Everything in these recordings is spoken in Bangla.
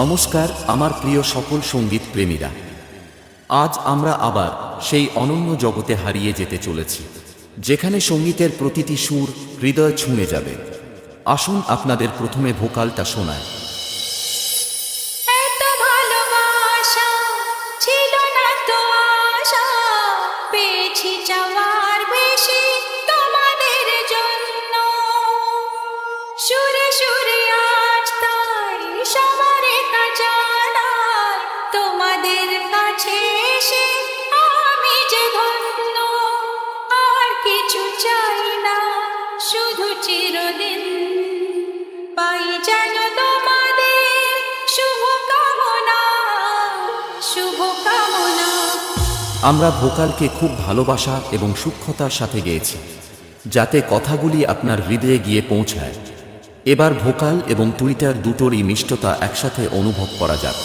নমস্কার আমার প্রিয় সকল সঙ্গীত প্রেমীরা, আজ আমরা আবার সেই অনন্য জগতে হারিয়ে যেতে চলেছি যেখানে সঙ্গীতের প্রতিটি সুর হৃদয় ছুঁয়ে যাবে। আসুন আপনাদের প্রথমে ভোকালটা শোনায়। সুরে সুরে আজ তাই সবার জানাই, তোমাদের কাছে এসে আমি যে ধন্য, আর কিছু চাই না, শুধু চিরদিন পাই যেন তোমাদের শুভকামনা, শুভকামনা। আমরা ভোকালকে খুব ভালোবাসা এবং সূক্ষ্মতার সাথে গেয়েছি যাতে কথাগুলি আপনার হৃদয়ে গিয়ে পৌঁছায়। এবার ভোকাল এবং টুইটার দুটোরই মিষ্টতা একসাথে অনুভব করা যাক।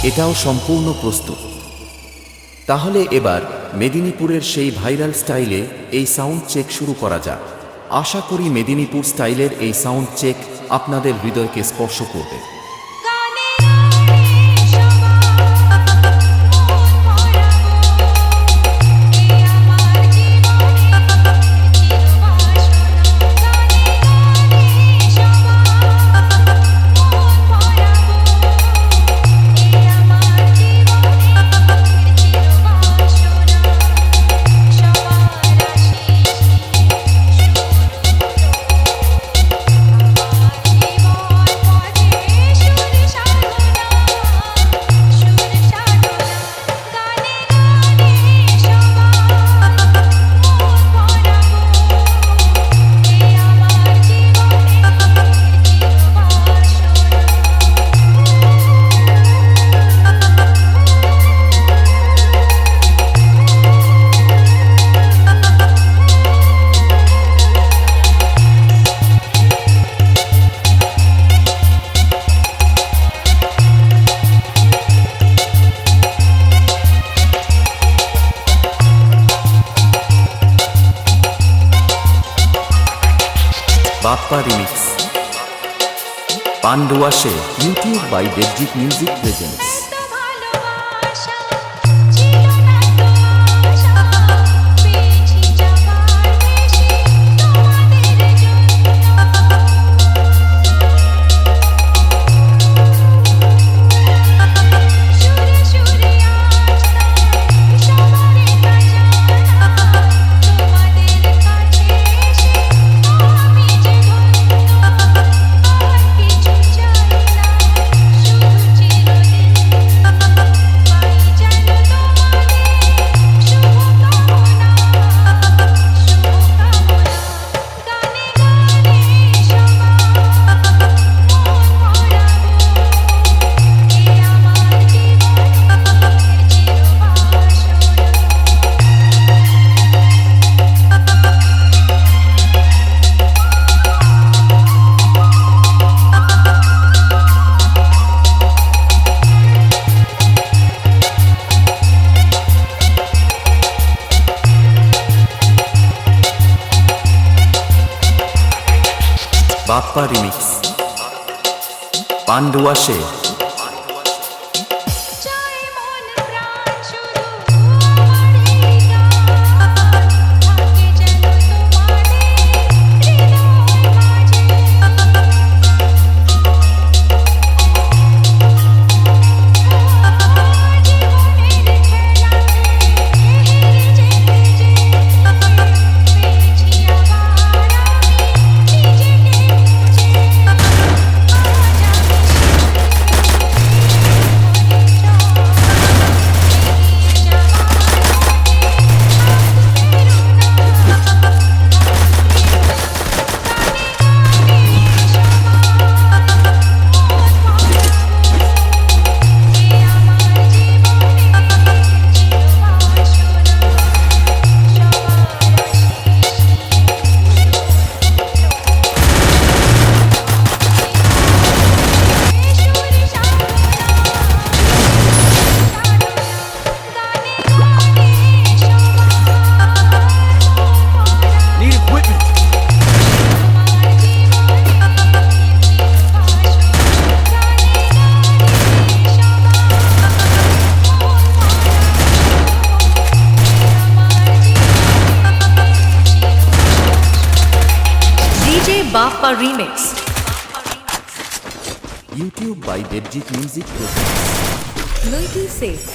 এটাও সম্পূর্ণ প্রস্তুত। তাহলে এবার মেদিনীপুরের সেই ভাইরাল স্টাইলে এই সাউন্ড চেক শুরু করা যাক। আশা করি মেদিনীপুর স্টাইলের এই সাউন্ড চেক আপনাদের হৃদয়কে স্পর্শ করবে। बाप्पा रिमिक्स पांडुआ से YouTube by Debjit music presents. Bappa remix Pandua से DJ Bappa remix. YouTube by Debjit music. Multi Safe